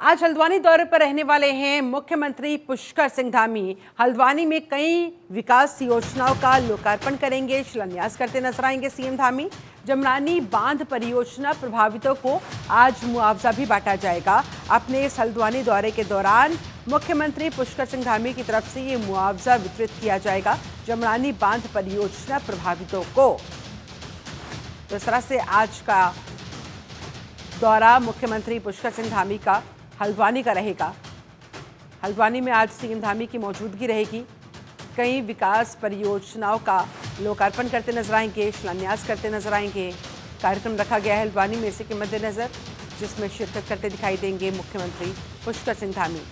आज हल्द्वानी दौरे पर रहने वाले हैं मुख्यमंत्री पुष्कर सिंह धामी। हल्द्वानी में कई विकास योजनाओं का लोकार्पण करेंगे, शिलान्यास करते नजर आएंगे सीएम धामी। जमरानी बांध परियोजना प्रभावितों को आज मुआवजा भी बांटा जाएगा। अपने इस हल्द्वानी दौरे के दौरान मुख्यमंत्री पुष्कर सिंह धामी की तरफ से ये मुआवजा वितरित किया जाएगा जमरानी बांध परियोजना प्रभावितों को। तो इस तरह से आज का दौरा मुख्यमंत्री पुष्कर सिंह धामी का हल्द्वानी का रहेगा। हल्द्वानी में आज सीएम धामी की मौजूदगी रहेगी। कई विकास परियोजनाओं का लोकार्पण करते नजर आएंगे, शिलान्यास करते नजर आएंगे। कार्यक्रम रखा गया है हल्द्वानी में इसी के मद्देनजर, जिसमें शिरकत करते दिखाई देंगे मुख्यमंत्री पुष्कर सिंह धामी।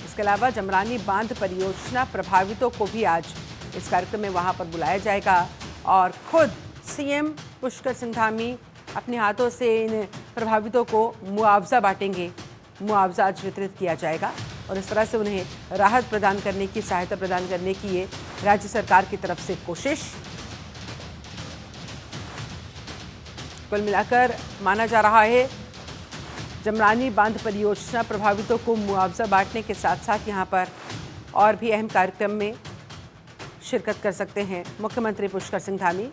इसके अलावा जमरानी बांध परियोजना प्रभावितों को भी आज इस कार्यक्रम में वहां पर बुलाया जाएगा और खुद सीएम पुष्कर सिंह धामी अपने हाथों से इन प्रभावितों को मुआवजा बांटेंगे। मुआवजा आज वितरित किया जाएगा और इस तरह से उन्हें राहत प्रदान करने की, सहायता प्रदान करने की ये राज्य सरकार की तरफ से कोशिश। कुल मिलाकर माना जा रहा है जमरानी बांध परियोजना प्रभावितों को मुआवजा बांटने के साथ साथ यहाँ पर और भी अहम कार्यक्रम में शिरकत कर सकते हैं मुख्यमंत्री पुष्कर सिंह धामी।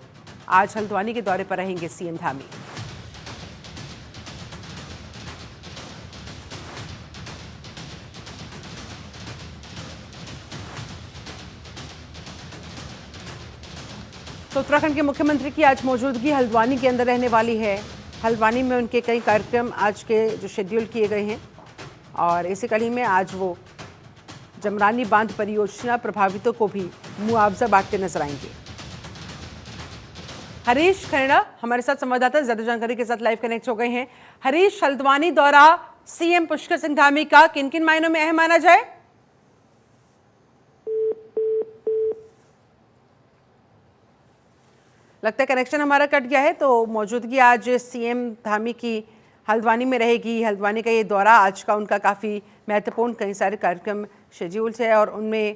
आज हल्द्वानी के दौरे पर रहेंगे सीएम धामी। तो उत्तराखंड के मुख्यमंत्री की आज मौजूदगी हल्द्वानी के अंदर रहने वाली है। हल्द्वानी में उनके कई कार्यक्रम आज के जो शेड्यूल किए गए हैं और इसी कड़ी में आज वो जमरानी बांध परियोजना प्रभावितों को भी मुआवजा बांटते नजर आएंगे। हरीश खरेड़ा हमारे साथ संवाददाता ज्यादा जानकारी के साथ लाइव कनेक्ट हो गए हैं। हरीश, हल्द्वानी दौरा सीएम पुष्कर सिंह धामी का किन किन मायनों में अहम माना जाए? लगता है कनेक्शन हमारा कट गया है, तो मौजूदगी आज सीएम धामी की हल्द्वानी में रहेगी। हल्द्वानी का ये दौरा आज का उनका काफ़ी महत्वपूर्ण, कई सारे कार्यक्रम शेड्यूल्स है और उनमें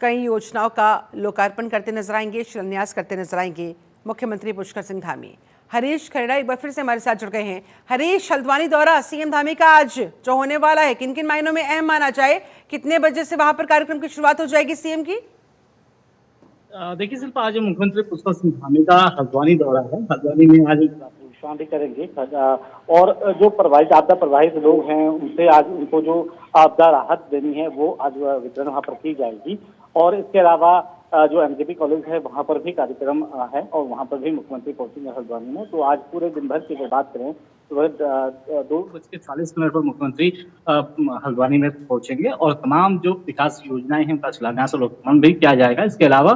कई योजनाओं का लोकार्पण करते नजर आएंगे, शिलान्यास करते नजर आएंगे मुख्यमंत्री पुष्कर सिंह धामी। हरीश खरेड़ा एक बार फिर से हमारे साथ जुड़ गए हैं। हरीश, हल्द्वानी दौरा सीएम धामी का आज जो होने वाला है, किन किन मायनों में अहम माना जाए? कितने बजे से वहां पर कार्यक्रम की शुरुआत हो जाएगी सीएम की? देखिए शिल्पा, आज मुख्यमंत्री पुष्कर सिंह धामी का हल्द्वानी दौरा है। हल्द्वानी में आज विश्राम भी करेंगे और जो प्रभावित, आपदा प्रभावित लोग हैं उनसे आज उनको जो आपदा राहत देनी है वो आज वितरण वहाँ पर की जाएगी। और इसके अलावा जो एमजेपी कॉलेज है वहाँ पर भी कार्यक्रम है और वहाँ पर भी मुख्यमंत्री पहुंचेंगे हल्द्वानी में। तो आज पूरे दिन भर की अगर बात करें तो 2:40 पर मुख्यमंत्री हल्द्वानी में पहुंचेंगे और तमाम जो विकास योजनाएं हैं उनका शिलान्यास और लोकार्पण भी किया जाएगा। इसके अलावा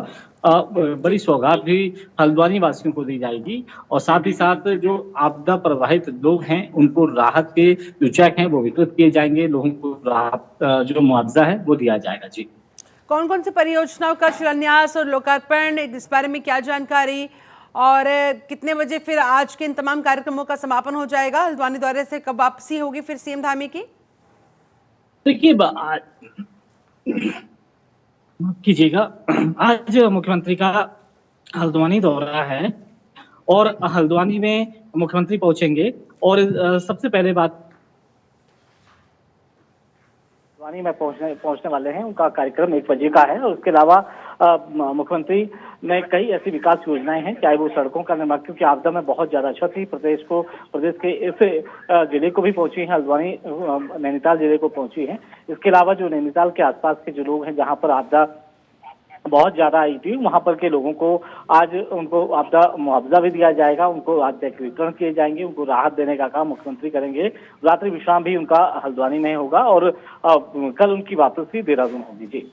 बड़ी सौगात भी हल्द्वानी वासियों को दी जाएगी और साथ ही साथ जो आपदा प्रभावित लोग हैं उनको राहत के जो चेक हैं वो वितरित किए जाएंगे। लोगों को राहत जो मुआवजा है वो दिया जाएगा। जी, कौन कौन सी परियोजनाओं का शिलान्यास और लोकार्पण, इस बारे में क्या जानकारी और कितने बजे फिर आज के इन तमाम कार्यक्रमों का समापन हो जाएगा? हल्द्वानी दौरे से कब वापसी होगी फिर सीएम धामी की? देखिए कीजिएगा, आज मुख्यमंत्री का हल्द्वानी दौरा है और हल्द्वानी में मुख्यमंत्री पहुंचेंगे और सबसे पहले बात हल्द्वानी में पहुंचने वाले हैं। उनका कार्यक्रम 1 बजे का है और उसके अलावा मुख्यमंत्री ने कई ऐसी विकास योजनाएं हैं, चाहे वो सड़कों का निर्माण, क्योंकि आपदा में बहुत ज्यादा क्षति प्रदेश के इस जिले को भी पहुंची है, हल्द्वानी नैनीताल जिले को पहुंची है। इसके अलावा जो नैनीताल के आसपास के जो लोग हैं जहां पर आपदा बहुत ज्यादा आई थी वहां पर के लोगों को आज उनको आपदा मुआवजा भी दिया जाएगा, उनको आज चेक वितरण किए जाएंगे, उनको राहत देने का काम मुख्यमंत्री करेंगे। रात्रि विश्राम भी उनका हल्द्वानी में होगा और कल उनकी वापसी देहरादून होगी। जी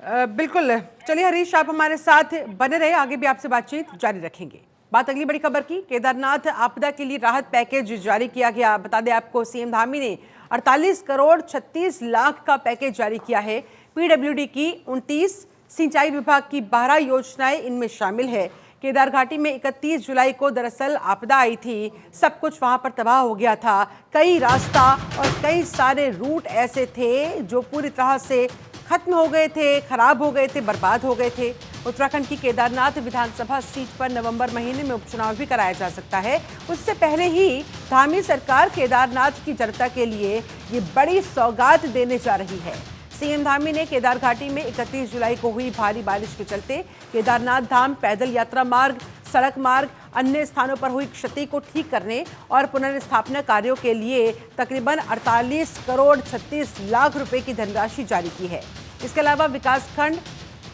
बिल्कुल, चलिए हरीश, आप हमारे साथ बने रहे, आगे भी आपसे बातचीत जारी रखेंगे। बात अगली बड़ी खबर की, केदारनाथ आपदा के लिए राहत पैकेज जारी किया गया। बता दें आपको, सीएम धामी ने 48 करोड़ 36 लाख का पैकेज जारी किया है। पीडब्ल्यूडी की 29, सिंचाई विभाग की 12 योजनाएं इनमें शामिल है। केदार घाटी में 31 जुलाई को दरअसल आपदा आई थी, सब कुछ वहां पर तबाह हो गया था। कई रास्ता और कई सारे रूट ऐसे थे जो पूरी तरह से खत्म हो गए थे, खराब हो गए थे, बर्बाद हो गए थे। उत्तराखंड की केदारनाथ विधानसभा सीट पर नवंबर महीने में उपचुनाव भी कराया जा सकता है। उससे पहले ही धामी सरकार केदारनाथ की जनता के लिए ये बड़ी सौगात देने जा रही है। सीएम धामी ने केदार घाटी में 31 जुलाई को हुई भारी बारिश के चलते केदारनाथ धाम पैदल यात्रा मार्ग, सड़क मार्ग, अन्य स्थानों पर हुई क्षति को ठीक करने और पुनर्स्थापना कार्यों के लिए तकरीबन 48 करोड़ 36 लाख रुपए की धनराशि जारी की है। इसके अलावा विकासखंड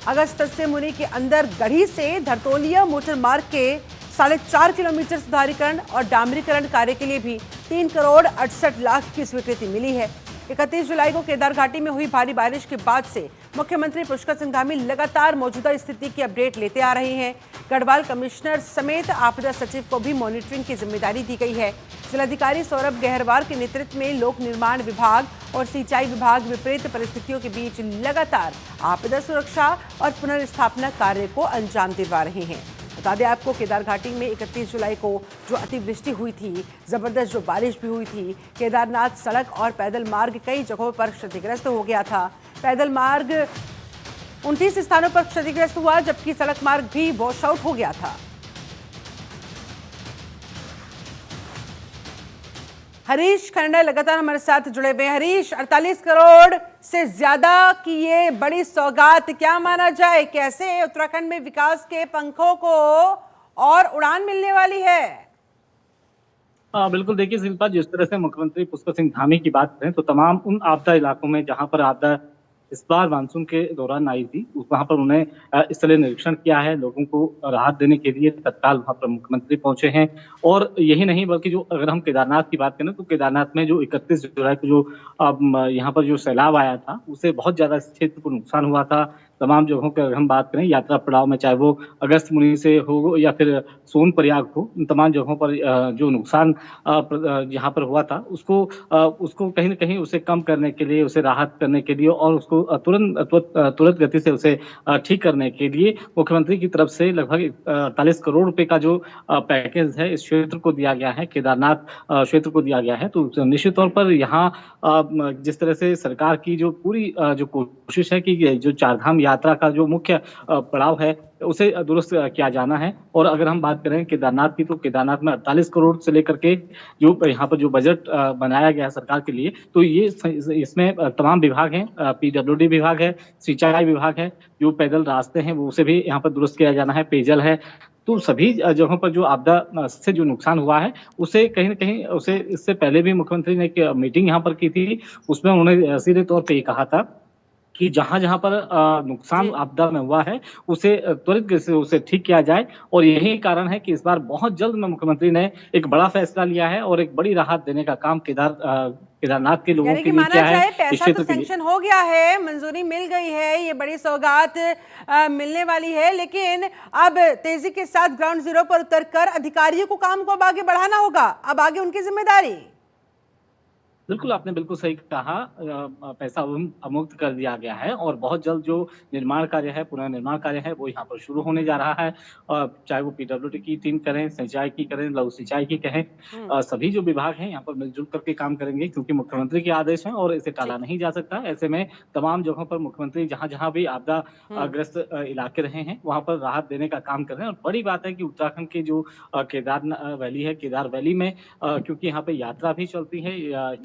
अगस्त्य मुनि के अंदर गढ़ी से धरतोलिया मोटर मार्ग के 4.5 किलोमीटर सुधारीकरण और डामरीकरण कार्य के लिए भी 3 करोड़ 68 लाख की स्वीकृति मिली है। 31 जुलाई को केदार घाटी में हुई भारी बारिश के बाद से मुख्यमंत्री पुष्कर सिंह धामी लगातार मौजूदा स्थिति की अपडेट लेते आ रहे हैं। गढ़वाल कमिश्नर समेत आपदा सचिव को भी मॉनिटरिंग की जिम्मेदारी दी गई है। जिलाधिकारी सौरभ गहरवार के नेतृत्व में लोक निर्माण विभाग और सिंचाई विभाग विपरीत परिस्थितियों के बीच लगातार आपदा सुरक्षा और पुनर्स्थापना कार्य को अंजाम दिलवा रहे हैं। बता दें आपको, केदार घाटी में 31 जुलाई को जो अतिवृष्टि हुई थी, जबरदस्त जो बारिश भी हुई थी, केदारनाथ सड़क और पैदल मार्ग कई जगहों पर क्षतिग्रस्त हो गया था। पैदल मार्ग 29 स्थानों पर क्षतिग्रस्त हुआ, जबकि सड़क मार्ग भी वॉश आउट हो गया था। हरीश खंडा लगातार हमारे साथ जुड़े हुए हैं। हरीश, 48 करोड़ से ज्यादा की ये बड़ी सौगात क्या माना जाए? कैसे उत्तराखंड में विकास के पंखों को और उड़ान मिलने वाली है? बिल्कुल, देखिए शिल्पा, जिस तरह से मुख्यमंत्री पुष्कर सिंह धामी की बात करें तो तमाम उन आपदा इलाकों में जहां पर आपदा इस बार मानसून के दौरान आई थी, वहां पर उन्हें स्थलीय निरीक्षण किया है। लोगों को राहत देने के लिए तत्काल वहां पर मुख्यमंत्री पहुंचे हैं। और यही नहीं, बल्कि जो अगर हम केदारनाथ की बात करें तो केदारनाथ में जो 31 जुलाई को जो यहाँ पर जो सैलाब आया था, उससे बहुत ज्यादा इस क्षेत्र को नुकसान हुआ था। तमाम जगहों की अगर हम बात करें यात्रा पड़ाव में, चाहे वो अगस्त्य मुनि से हो या फिर सोन प्रयाग हो, इन तमाम जगहों पर जो नुकसान यहाँ पर हुआ था उसको कहीं न कहीं उसे कम करने के लिए, उसे राहत करने के लिए और उसको तुरंत गति से उसे ठीक करने के लिए मुख्यमंत्री की तरफ से लगभग 48 करोड़ रुपए का जो पैकेज है इस क्षेत्र को दिया गया है, केदारनाथ क्षेत्र को दिया गया है। तो निश्चित तौर पर यहाँ जिस तरह से सरकार की जो पूरी जो कोशिश है कि जो चारधाम यात्रा का जो मुख्य पड़ाव है उसे दुरुस्त किया जाना है। और अगर हम बात करें केदारनाथ की, तो केदारनाथ में 48 करोड़ से लेकर के जो यहाँ पर जो बजट बनाया गया है सरकार के लिए, तो ये इसमें तमाम विभाग हैं, पीडब्ल्यूडी विभाग है, सिंचाई विभाग है, जो पैदल रास्ते हैं वो उसे भी यहाँ पर दुरुस्त किया जाना है, पेयजल है। तो सभी जगहों पर जो आपदा से जो नुकसान हुआ है उसे कहीं न कहीं उसे इससे पहले भी मुख्यमंत्री ने एक मीटिंग यहाँ पर की थी, उसमें उन्होंने सीधे तौर पर ये कहा था कि जहां पर नुकसान आपदा में हुआ है उसे त्वरित से उसे ठीक किया जाए। और यही कारण है कि इस बार बहुत जल्द में मुख्यमंत्री ने एक बड़ा फैसला लिया है और एक बड़ी राहत देने का काम केदारनाथ के लोगों के लिए किया है। पैसा तो सैंक्शन हो गया है, मंजूरी मिल गई है, ये बड़ी सौगात मिलने वाली है, लेकिन अब तेजी के साथ ग्राउंड जीरो पर उतरकर अधिकारियों को काम को अब आगे बढ़ाना होगा। अब आगे उनकी जिम्मेदारी। बिल्कुल, आपने बिल्कुल सही कहा, पैसा अमुक्त कर दिया गया है और बहुत जल्द जो निर्माण कार्य है, पुनर्निर्माण कार्य है, वो यहाँ पर शुरू होने जा रहा है। चाहे वो पीडब्ल्यूडी की टीम करें, सिंचाई की करें, लघु सिंचाई की कहें, सभी जो विभाग हैं यहाँ पर मिलजुल करके काम करेंगे, क्योंकि मुख्यमंत्री के आदेश हैं और इसे टाला नहीं जा सकता। ऐसे में तमाम जगहों पर मुख्यमंत्री जहाँ जहाँ भी आपदा ग्रस्त इलाके रहे हैं वहाँ पर राहत देने का काम कर रहे हैं। और बड़ी बात है कि उत्तराखंड की जो केदार वैली है, केदार वैली में क्योंकि यहाँ पे यात्रा भी चलती है,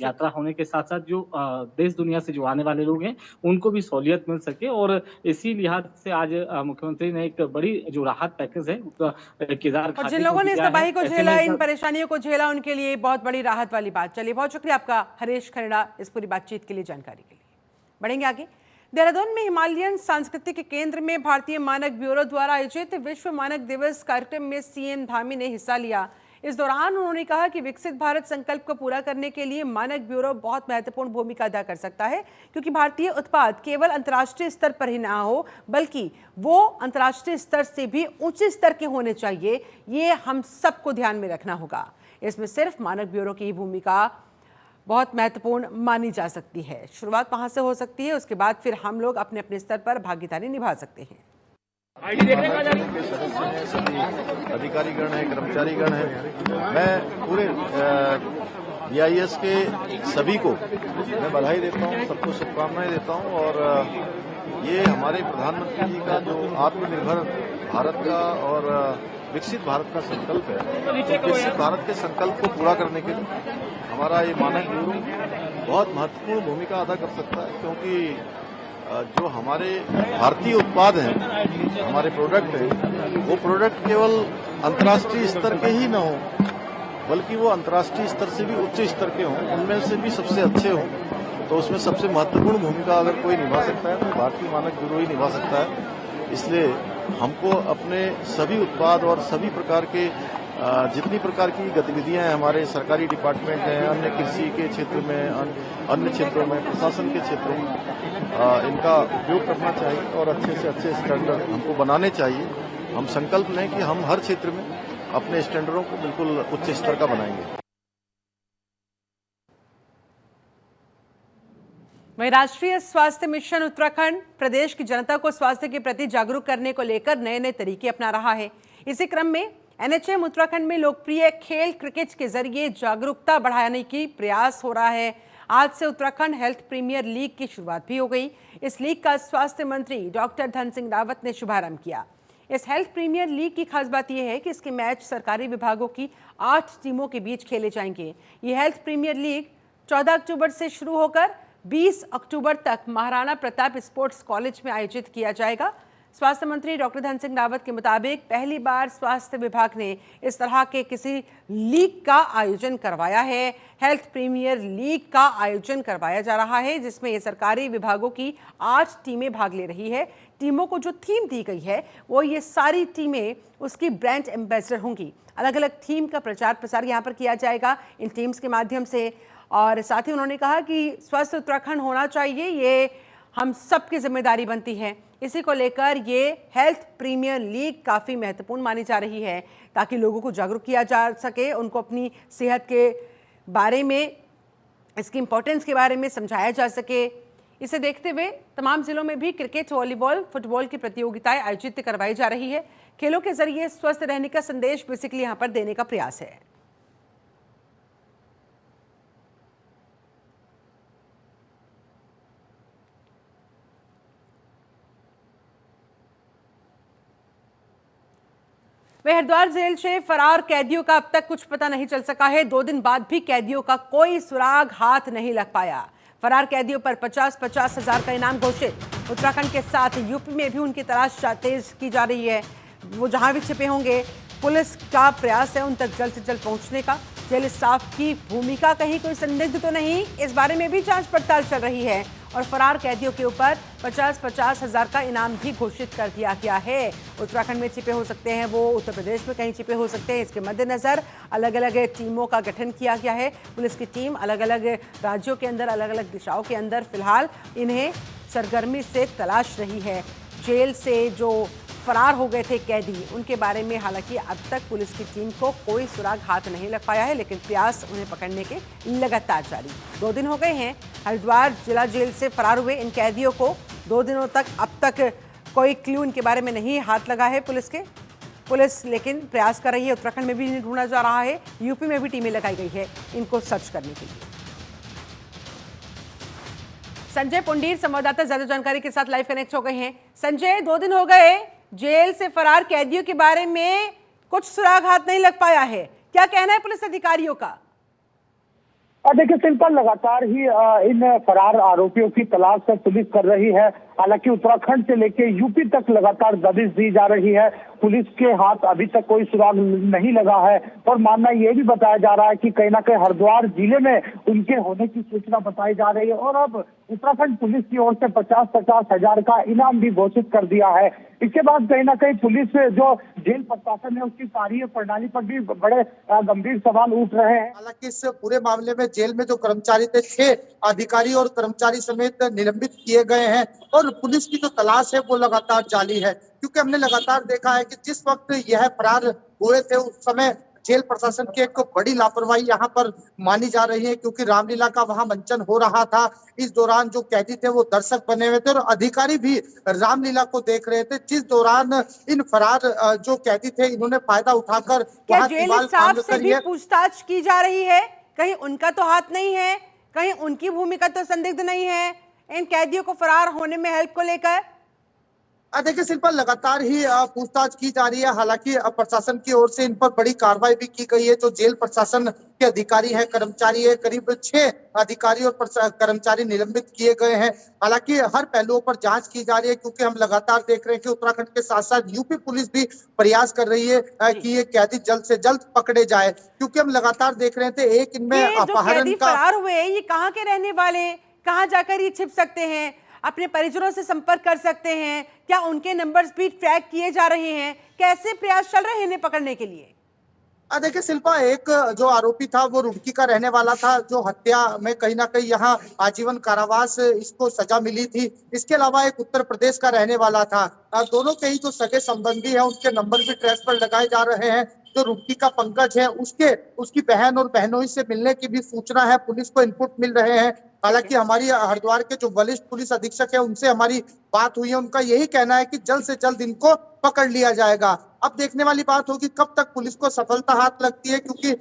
यात्रा होने के साथ साथ जो देश दुनिया से जो आने वाले लोग हैं उनको भी सहूलियत मिल सके, और इसी लिहाज से आज मुख्यमंत्री ने एक बड़ी जो राहत पैकेज है केदार, और जिन लोगों ने इस तबाही को झेला, इन परेशानियों को झेला, उनके लिए बहुत बड़ी राहत वाली बात। चलिए, बहुत शुक्रिया आपका हरीश खरेड़ा इस पूरी बातचीत के लिए, जानकारी के लिए। बढ़ेंगे आगे। देहरादून में हिमालयन सांस्कृतिक केंद्र में भारतीय मानक ब्यूरो द्वारा आयोजित विश्व मानक दिवस कार्यक्रम में सीएम धामी ने हिस्सा लिया। इस दौरान उन्होंने कहा कि विकसित भारत संकल्प को पूरा करने के लिए मानक ब्यूरो बहुत महत्वपूर्ण भूमिका अदा कर सकता है, क्योंकि भारतीय उत्पाद केवल अंतर्राष्ट्रीय स्तर पर ही ना हो, बल्कि वो अंतर्राष्ट्रीय स्तर से भी ऊंचे स्तर के होने चाहिए। ये हम सबको ध्यान में रखना होगा। इसमें सिर्फ मानक ब्यूरो की भूमिका बहुत महत्वपूर्ण मानी जा सकती है। शुरुआत वहां से हो सकती है, उसके बाद फिर हम लोग अपने अपने स्तर पर भागीदारी निभा सकते हैं। सभी अधिकारीगण है, कर्मचारीगण है, मैं पूरे BIS के सभी को मैं बधाई देता हूँ, सबको शुभकामनाएं देता हूँ। और ये हमारे प्रधानमंत्री जी का जो आत्मनिर्भर भारत का और विकसित भारत का संकल्प है। विकसित भारत के संकल्प को पूरा करने के लिए हमारा ये मानक ब्यूरो बहुत महत्वपूर्ण भूमिका अदा कर सकता है, क्योंकि जो हमारे भारतीय उत्पाद हैं, हमारे प्रोडक्ट हैं, वो प्रोडक्ट केवल अंतर्राष्ट्रीय स्तर के ही न हो, बल्कि वो अंतर्राष्ट्रीय स्तर से भी उच्च स्तर के हों, उनमें से भी सबसे अच्छे हों। तो उसमें सबसे महत्वपूर्ण भूमिका अगर कोई निभा सकता है तो भारतीय मानक ब्यूरो ही निभा सकता है। इसलिए हमको अपने सभी उत्पाद और सभी प्रकार के जितनी प्रकार की गतिविधियां हैं, हमारे सरकारी डिपार्टमेंट हैं, अन्य कृषि के क्षेत्र में, अन्य क्षेत्रों में, प्रशासन के क्षेत्रों में इनका उपयोग करना चाहिए और अच्छे से अच्छे स्टैंडर्ड हमको बनाने चाहिए। हम संकल्प लें कि हम हर क्षेत्र में अपने स्टैंडर्डों को बिल्कुल उच्च स्तर का बनाएंगे। वहीं राष्ट्रीय स्वास्थ्य मिशन उत्तराखंड प्रदेश की जनता को स्वास्थ्य के प्रति जागरूक करने को लेकर नए नए तरीके अपना रहा है। इसी क्रम में एनएचएम उत्तराखंड में लोकप्रिय खेल क्रिकेट के जरिए जागरूकता बढ़ाने की प्रयास हो रहा है। आज से उत्तराखंड हेल्थ प्रीमियर लीग की शुरुआत भी हो गई। इस लीग का स्वास्थ्य मंत्री डॉक्टर धन सिंह रावत ने शुभारंभ किया। इस हेल्थ प्रीमियर लीग की खास बात यह है कि इसके मैच सरकारी विभागों की 8 टीमों के बीच खेले जाएंगे। ये हेल्थ प्रीमियर लीग 14 अक्टूबर से शुरू होकर 20 अक्टूबर तक महाराणा प्रताप स्पोर्ट्स कॉलेज में आयोजित किया जाएगा। स्वास्थ्य मंत्री डॉक्टर धन सिंह रावत के मुताबिक पहली बार स्वास्थ्य विभाग ने इस तरह के किसी लीग का आयोजन करवाया है। हेल्थ प्रीमियर लीग का आयोजन करवाया जा रहा है, जिसमें ये सरकारी विभागों की 8 टीमें भाग ले रही है। टीमों को जो थीम दी गई है वो ये सारी टीमें उसकी ब्रांड एम्बेसडर होंगी। अलग अलग थीम का प्रचार प्रसार यहाँ पर किया जाएगा इन टीम्स के माध्यम से। और साथ ही उन्होंने कहा कि स्वस्थ उत्तराखंड होना चाहिए, ये हम सबकी जिम्मेदारी बनती है। इसी को लेकर ये हेल्थ प्रीमियर लीग काफ़ी महत्वपूर्ण मानी जा रही है, ताकि लोगों को जागरूक किया जा सके, उनको अपनी सेहत के बारे में, इसकी इम्पोर्टेंस के बारे में समझाया जा सके। इसे देखते हुए तमाम जिलों में भी क्रिकेट, वॉलीबॉल, फुटबॉल की प्रतियोगिताएं आयोजित करवाई जा रही है। खेलों के जरिए स्वस्थ रहने का संदेश बेसिकली यहाँ पर देने का प्रयास है। वह हरिद्वार जेल से फरार कैदियों का अब तक कुछ पता नहीं चल सका है। 2 दिन बाद भी कैदियों का कोई सुराग हाथ नहीं लग पाया। फरार कैदियों पर 50-50 हजार का इनाम घोषित। उत्तराखंड के साथ यूपी में भी उनकी तलाश तेज की जा रही है। वो जहां भी छिपे होंगे, पुलिस का प्रयास है उन तक जल्द से जल्द पहुंचने का। जेल स्टाफ की भूमिका कहीं कोई संदिग्ध तो नहीं, इस बारे में भी जांच पड़ताल चल रही है। और फरार कैदियों के ऊपर 50-50 हजार का इनाम भी घोषित कर दिया गया है। उत्तराखंड में छिपे हो सकते हैं, वो उत्तर प्रदेश में कहीं छिपे हो सकते हैं। इसके मद्देनजर अलग अलग टीमों का गठन किया गया है। पुलिस की टीम अलग अलग राज्यों के अंदर, अलग अलग दिशाओं के अंदर फिलहाल इन्हें सरगर्मी से तलाश रही है। जेल से जो फरार हो गए थे कैदी, उनके बारे में हालांकि अब तक पुलिस की टीम को कोई सुराग हाथ नहीं लग पाया है, लेकिन प्रयास उन्हें पकड़ने के लगातार जारी। 2 दिन हो गए हैं हरिद्वार जिला जेल से फरार हुए इन कैदियों को। 2 दिनों तक अब तक कोई क्लू इनके बारे में नहीं हाथ लगा है पुलिस लेकिन प्रयास कर रही है। उत्तराखंड में भी इन्हें ढूंढा जा रहा है, यूपी में भी टीमें लगाई गई है इनको सर्च करने के लिए। संजय पुंडीर संवाददाता ज्यादा जानकारी के साथ लाइव कनेक्ट हो गए हैं। संजय, 2 दिन हो गए जेल से फरार कैदियों के बारे में कुछ सुराग हाथ नहीं लग पाया है, क्या कहना है पुलिस अधिकारियों का? देखिए शिल्पा, लगातार ही इन फरार आरोपियों की तलाश पुलिस कर रही है। हालांकि उत्तराखंड से लेकर यूपी तक लगातार दबिश दी जा रही है। पुलिस के हाथ अभी तक कोई सुराग नहीं लगा है और मानना यह भी बताया जा रहा है कि कहीं ना कहीं हरिद्वार जिले में उनके होने की सूचना बताई जा रही है। और अब उत्तराखंड पुलिस की ओर से 50-50 हजार का इनाम भी घोषित कर दिया है। इसके बाद कहीं ना कहीं पुलिस जो जेल प्रशासन है उसकी कार्य प्रणाली पर भी बड़े गंभीर सवाल उठ रहे हैं। हालांकि इस पूरे मामले में जेल में जो कर्मचारी थे, 6 अधिकारी और कर्मचारी समेत निलंबित किए गए हैं और पुलिस की जो तलाश है वो लगातार जारी है। क्योंकि हमने लगातार देखा है कि जिस वक्त यह फरार हुए थे उस समय जेल प्रशासन की एक बड़ी लापरवाही यहाँ पर मानी जा रही है, क्योंकि रामलीला का वहां मंचन हो रहा था। इस दौरान जो कैदी थे वो दर्शक बने हुए थे और अधिकारी भी रामलीला को देख रहे थे, जिस दौरान इन फरार जो कैदी थे इन्होंने फायदा उठाकर क्या जेल स्टाफ से भी पूछताछ की जा रही है? कहीं उनका तो हाथ नहीं है, कहीं उनकी भूमिका तो संदिग्ध नहीं है? इन कैदियों को फरार होने में हेल्प को लेकर? देखिए शिल्पा, लगातार ही पूछताछ की जा रही है। हालांकि प्रशासन की ओर से इन पर बड़ी कार्रवाई भी की गई है। जो जेल प्रशासन के अधिकारी हैं, कर्मचारी है, करीब 6 अधिकारी और कर्मचारी निलंबित किए गए हैं। हालांकि हर पहलुओं पर जांच की जा रही है, क्योंकि हम लगातार देख रहे हैं कि उत्तराखंड के साथ साथ यूपी पुलिस भी प्रयास कर रही है जी। कि ये कैदी जल्द से जल्द पकड़े जाए, क्योंकि हम लगातार देख रहे थे एक इनमें ये जो अपहरण कैदी का। फरार हुए ये कहाँ के रहने वाले, कहाँ जाकर ये छिप सकते हैं? अपने परिजनों से संपर्क कर सकते हैं क्या? उनके नंबर्स भी ट्रैक किए जा रहे हैं? कैसे प्रयास चल रहे हैं इन्हें पकड़ने के लिए? देखिए शिल्पा, एक जो आरोपी था वो रुड़की का रहने वाला था, जो हत्या में कहीं ना कहीं यहाँ आजीवन कारावास इसको सजा मिली थी। इसके अलावा एक उत्तर प्रदेश का रहने वाला था। दोनों के ही जो सगे संबंधी हैं उनके नंबर भी ट्रेस पर लगाए जा रहे हैं। जो रुड़की का पंकज है उसकी बहन और बहनोई से मिलने की भी सूचना है, पुलिस को इनपुट मिल रहे हैं। हालांकि हमारी हरिद्वार के जो वरिष्ठ पुलिस अधीक्षक है उनसे हमारी बात हुई है, उनका यही कहना है कि जल्द से जल्द इनको पकड़ लिया जाएगा। अब देखने वाली बात होगी कब तक पुलिस को सफलता हाथ लगती है, क्योंकि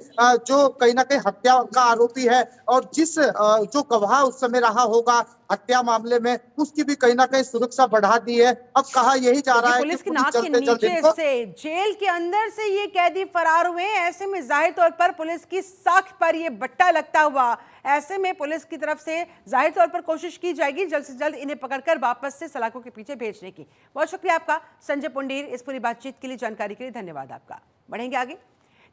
जो कहीं ना कहीं हत्या का आरोपी है और जिस जो गवाह उस समय रहा होगा हत्या मामले में, उसकी भी कहीं ना कहीं सुरक्षा बढ़ा दी है। अब कहा यही जा रहा है कि पुलिस की पुलिस नाक के जल्द से जल्द नीचे इनको से जेल के अंदर से ये कैदी फरार हुए हैं। ऐसे में जाहिर तौर पर पुलिस की साख पर ये बट्टा लगता हुआ, ऐसे में पुलिस की तरफ से जाहिर तौर पर कोशिश की जाएगी जल्द से जल्द इन्हें पकड़कर वापस से सलाखों के पीछे भेजने की। बहुत शुक्रिया आपका संजय पुंडीर, इस पूरी बातचीत के लिए, जानकारी के लिए धन्यवाद आपका। बढ़ेंगे आगे।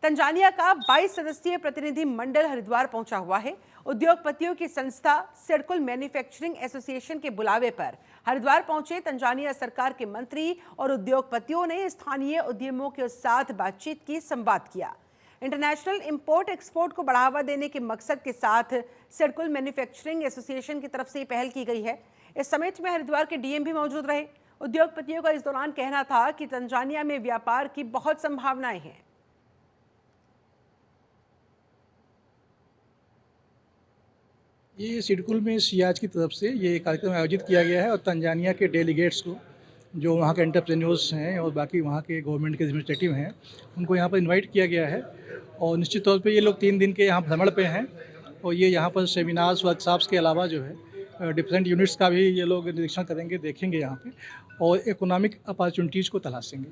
तंजानिया का 22 सदस्यीय प्रतिनिधि मंडल हरिद्वार पहुंचा हुआ है। उद्योगपतियों की संस्था सिडकुल मैन्युफैक्चरिंग एसोसिएशन के बुलावे पर हरिद्वार पहुंचे तंजानिया सरकार के मंत्री और उद्योगपतियों ने स्थानीय उद्यमों के साथ बातचीत की, संवाद किया। इंटरनेशनल इंपोर्ट एक्सपोर्ट को बढ़ावा देने के मकसद के साथ सिडकुल मैन्युफैक्चरिंग एसोसिएशन की तरफ से पहल की गई है। इस समिट में हरिद्वार के डीएम भी मौजूद रहे। उद्योगपतियों का इस दौरान कहना था कि तंजानिया में व्यापार की बहुत संभावनाएं हैं। ये सिडकुल में सियाज की तरफ से ये कार्यक्रम आयोजित किया गया है और तंजानिया के डेलीगेट्स को, जो वहाँ के एंटरप्रेन्योर्स हैं और बाकी वहाँ के गवर्नमेंट के एडमिनिस्ट्रेटिव हैं, उनको यहाँ पर इनवाइट किया गया है। और निश्चित तौर पे ये लोग 3 दिन के यहाँ भ्रमण पे हैं और ये यहाँ पर सेमिनार्स वर्कशॉप्स के अलावा जो है डिफरेंट यूनिट्स का भी ये लोग निरीक्षण करेंगे, देखेंगे यहाँ पे, और इकोनॉमिक अपॉर्चुनिटीज़ को तलाशेंगे।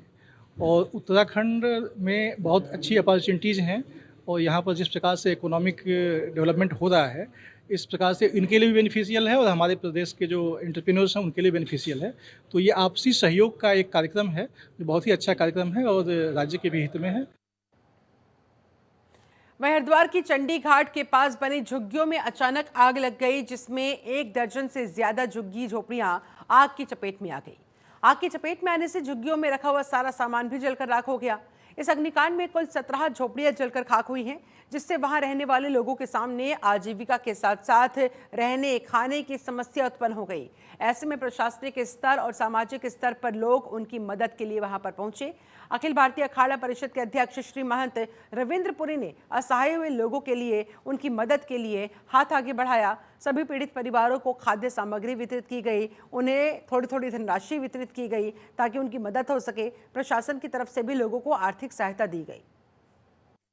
और उत्तराखंड में बहुत अच्छी अपॉर्चुनिटीज़ हैं और यहाँ पर जिस प्रकार से इकोनॉमिक डेवलपमेंट हो रहा है, इस प्रकार से इनके लिए भी बेनिफिशियल है और हमारे प्रदेश के जो एंटरप्रेन्योर्स हैं उनके लिए बेनिफिशियल है। तो ये आपसी सहयोग का एक कार्यक्रम है, जो बहुत ही अच्छा कार्यक्रम है और राज्य के भी हित में है। वहीं हरिद्वार की चंडी घाट के पास बनी झुग्गियों में अचानक आग लग गई, जिसमें 1 दर्जन से ज्यादा झुग्गी झोपड़ियां आग की चपेट में आ गई। आग की चपेट में आने से झुग्गियों में रखा हुआ सारा सामान भी जलकर राख हो गया। इस अग्निकांड में कुल 17 झोपड़ियां जलकर खाक हुई हैं, जिससे वहां रहने वाले लोगों के सामने आजीविका के साथ साथ रहने खाने की समस्या उत्पन्न हो गई। ऐसे में प्रशासनिक स्तर और सामाजिक स्तर पर लोग उनकी मदद के लिए वहां पर पहुंचे। अखिल भारतीय अखाड़ा परिषद के अध्यक्ष श्री महंत रविंद्र पुरी ने असहाय हुए लोगों के लिए, उनकी मदद के लिए हाथ आगे बढ़ाया। सभी पीड़ित परिवारों को खाद्य सामग्री वितरित की गई, उन्हें थोड़ी थोड़ी धनराशि वितरित की गई ताकि उनकी मदद हो सके। प्रशासन की तरफ से भी लोगों को आर्थिक सहायता दी गई।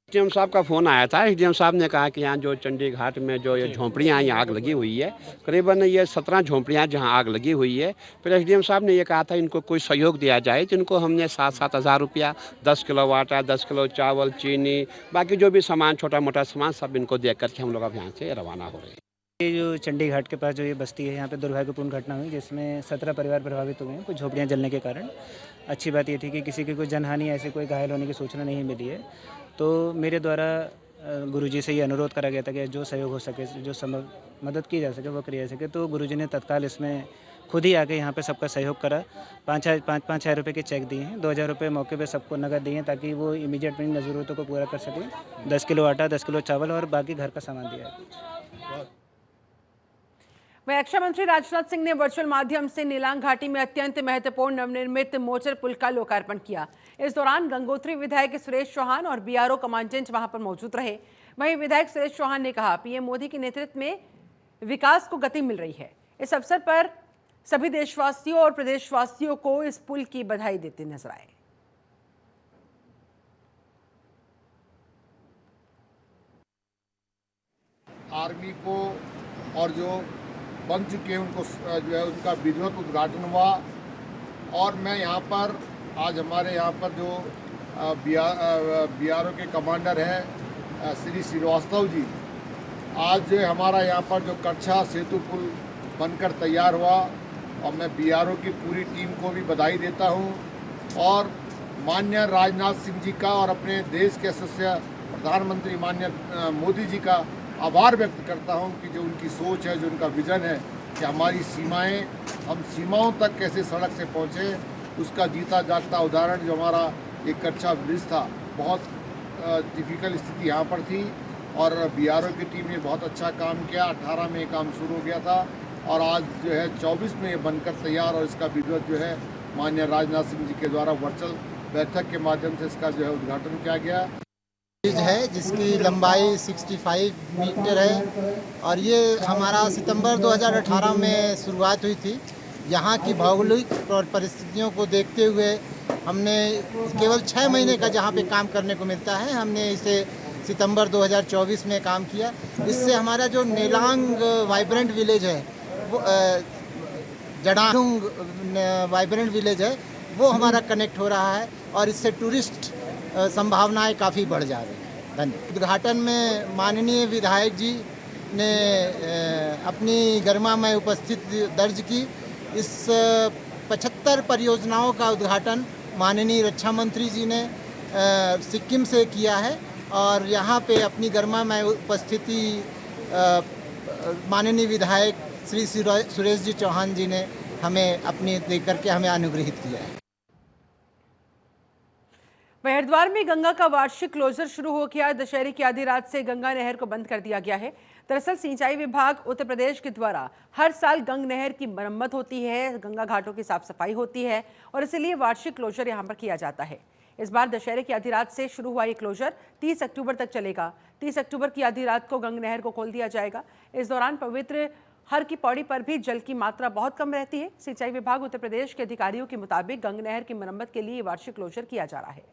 एसडीएम साहब का फ़ोन आया था। एसडीएम साहब ने कहा कि यहाँ जो चंडी घाट में जो ये झोंपड़ियाँ यहाँ आग लगी हुई है, करीबन ये 17 झोंपड़ियाँ जहाँ आग लगी हुई है। फिर एसडीएम साहब ने ये कहा था इनको कोई सहयोग दिया जाए, जिनको हमने 7-7 हज़ार रुपया, 10 किलो आटा, 10 किलो चावल, चीनी, बाकी जो भी सामान, छोटा मोटा सामान सब इनको दे करके हम लोग अब यहाँ से रवाना हो रहे हैं। ये जो चंडी घाट के पास जो ये बस्ती है, यहाँ पे दुर्भाग्यपूर्ण घटना हुई जिसमें 17 परिवार प्रभावित हुए हैं कुछ झोपड़ियाँ जलने के कारण। अच्छी बात ये थी कि किसी की कोई जनहानि, ऐसी कोई घायल होने की सूचना नहीं मिली है। तो मेरे द्वारा गुरुजी से ये अनुरोध करा गया था कि जो सहयोग हो सके, जो मदद की जा सके वो करी जा सके। तो गुरुजी ने तत्काल इसमें खुद ही आके यहाँ पे सबका सहयोग करा। 5,000 रुपये के चेक दिए हैं, 2,000 रुपये मौके पे सबको नगद दिए हैं ताकि वो इमीडिएट अपनी ज़रूरतों को पूरा कर सकें। 10 किलो आटा, 10 किलो चावल और बाकी घर का सामान दिया है। वहीं रक्षा मंत्री राजनाथ सिंह ने वर्चुअल माध्यम से नीलांग घाटी में अत्यंत महत्वपूर्ण नवनिर्मित मोटर पुल का लोकार्पण किया। इस दौरान गंगोत्री विधायक सुरेश चौहान और बीआरओ कमांडेंट वहां पर मौजूद रहे। वहीं विधायक सुरेश चौहान ने कहा, पीएम मोदी के नेतृत्व में विकास को गति मिल रही है। इस अवसर पर सभी देशवासियों और प्रदेशवासियों को इस पुल की बधाई देते नजर आए। आर्मी को और जो बन चुके हैं उनको जो है उनका विधिवत उद्घाटन हुआ। और मैं यहाँ पर आज हमारे यहाँ पर जो BRO के कमांडर हैं श्री श्रीवास्तव जी, आज जो हमारा यहाँ पर जो कच्छा सेतु पुल बनकर तैयार हुआ, और मैं BRO की पूरी टीम को भी बधाई देता हूँ और माननीय राजनाथ सिंह जी का और अपने देश के यशस्वी प्रधानमंत्री माननीय मोदी जी का आभार व्यक्त करता हूं कि जो उनकी सोच है, जो उनका विज़न है कि हमारी सीमाएं, हम सीमाओं तक कैसे सड़क से पहुंचे, उसका जीता जागता उदाहरण जो हमारा एक कच्छा ब्रिज था। बहुत डिफ़िकल्ट स्थिति यहाँ पर थी और BRO की टीम ने बहुत अच्छा काम किया। 18 में ये काम शुरू हो गया था और आज जो है 24 में ये बनकर तैयार, और इसका विधिवत जो है माननीय राजनाथ सिंह जी के द्वारा वर्चुअल बैठक के माध्यम से इसका जो है उद्घाटन किया गया। ब्रिज है जिसकी लंबाई 65 मीटर है और ये हमारा सितंबर 2018 में शुरुआत हुई थी। यहाँ की भौगोलिक परिस्थितियों को देखते हुए हमने केवल 6 महीने का जहाँ पे काम करने को मिलता है, हमने इसे सितंबर 2024 में काम किया। इससे हमारा जो नेलांग वाइब्रेंट विलेज है, वो जड़ांग वाइब्रेंट विलेज है, वो हमारा कनेक्ट हो रहा है और इससे टूरिस्ट संभावनाएं काफ़ी बढ़ जा रही हैं। धन्यवाद। उद्घाटन में माननीय विधायक जी ने अपनी गरिमामय उपस्थिति दर्ज की। इस 75 परियोजनाओं का उद्घाटन माननीय रक्षा मंत्री जी ने सिक्किम से किया है और यहाँ पे अपनी गरिमामय उपस्थिति माननीय विधायक श्री सुरेश जी चौहान जी ने हमें अपनी देकर के हमें अनुग्रहित किया है। हरिद्वार में गंगा का वार्षिक क्लोजर शुरू हो गया। दशहरे की आधी रात से गंगा नहर को बंद कर दिया गया है। दरअसल सिंचाई विभाग उत्तर प्रदेश के द्वारा हर साल गंगा नहर की मरम्मत होती है, गंगा घाटों की साफ सफाई होती है और इसीलिए वार्षिक क्लोजर यहां पर किया जाता है। इस बार दशहरे की आधी रात से शुरू हुआ ये क्लोजर 30 अक्टूबर तक चलेगा। 30 अक्टूबर की आधी रात को गंगा नहर को खोल दिया जाएगा। इस दौरान पवित्र हर की पौड़ी पर भी जल की मात्रा बहुत कम रहती है। सिंचाई विभाग उत्तर प्रदेश के अधिकारियों के मुताबिक गंगा नहर की मरम्मत के लिए वार्षिक क्लोजर किया जा रहा है।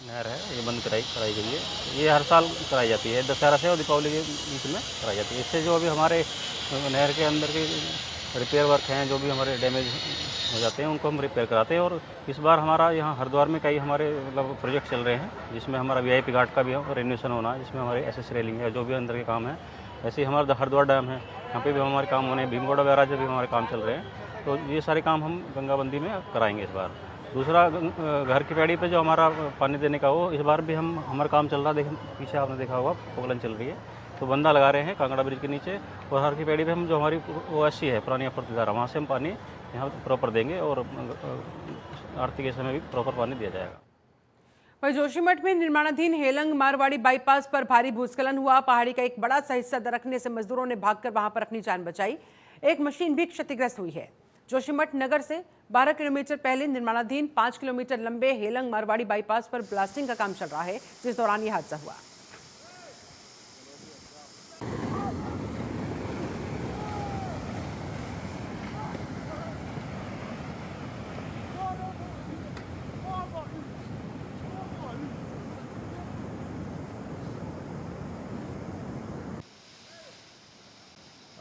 नहर है ये बंद कराई गई है। ये हर साल कराई जाती है, दशहरा से और दीपावली के बीच में कराई जाती है। इससे जो अभी हमारे नहर के अंदर के रिपेयर वर्क हैं, जो भी हमारे डैमेज हो जाते हैं, उनको हम रिपेयर कराते हैं। और इस बार हमारा यहाँ हरिद्वार में कई हमारे मतलब प्रोजेक्ट चल रहे हैं, जिसमें हमारा VIP घाट का भी रिन्यूएशन होना है, जिसमें हमारे SS रेलिंग है, जो भी अंदर के काम है। ऐसे ही हमारा हरिद्वार डैम है, यहाँ पे भी हमारे काम होने हैं। भीमगढ़ बैराज में भी हमारे काम चल रहे हैं। तो ये सारे काम हम गंगाबंदी में कराएंगे इस बार। दूसरा, घर की पैड़ी पे जो हमारा पानी देने का वो इस बार भी हमारा काम चल रहा है। पीछे आपने देखा होगा पोगलन चल रही है, तो बंदा लगा रहे हैं कांगड़ा ब्रिज के नीचे। और हर की पैड़ी पे हम जो हमारी OSC है पुरानी अफरतिदारा, वहाँ से हम पानी यहाँ प्रॉपर देंगे और आरती के समय भी प्रॉपर पानी दिया जाएगा। वहीं जोशीमठ में निर्माणाधीन हेलंग मारवाड़ी बाईपास पर भारी भूस्खलन हुआ। पहाड़ी का एक बड़ा सा हिस्सा दरकने से मजदूरों ने भागकर वहां पर अपनी जान बचाई। एक मशीन भी क्षतिग्रस्त हुई है। जोशीमठ नगर से 12 किलोमीटर पहले निर्माणाधीन 5 किलोमीटर लंबे हेलंग मारवाड़ी बाईपास पर ब्लास्टिंग का काम चल रहा है, जिस दौरान यह हादसा हुआ।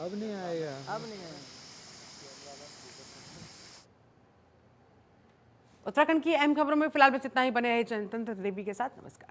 अब नहीं आएगा। उत्तराखंड की अहम खबरों में फिलहाल बस इतना ही। बने रहे जनतंत्र देवी के साथ। नमस्कार।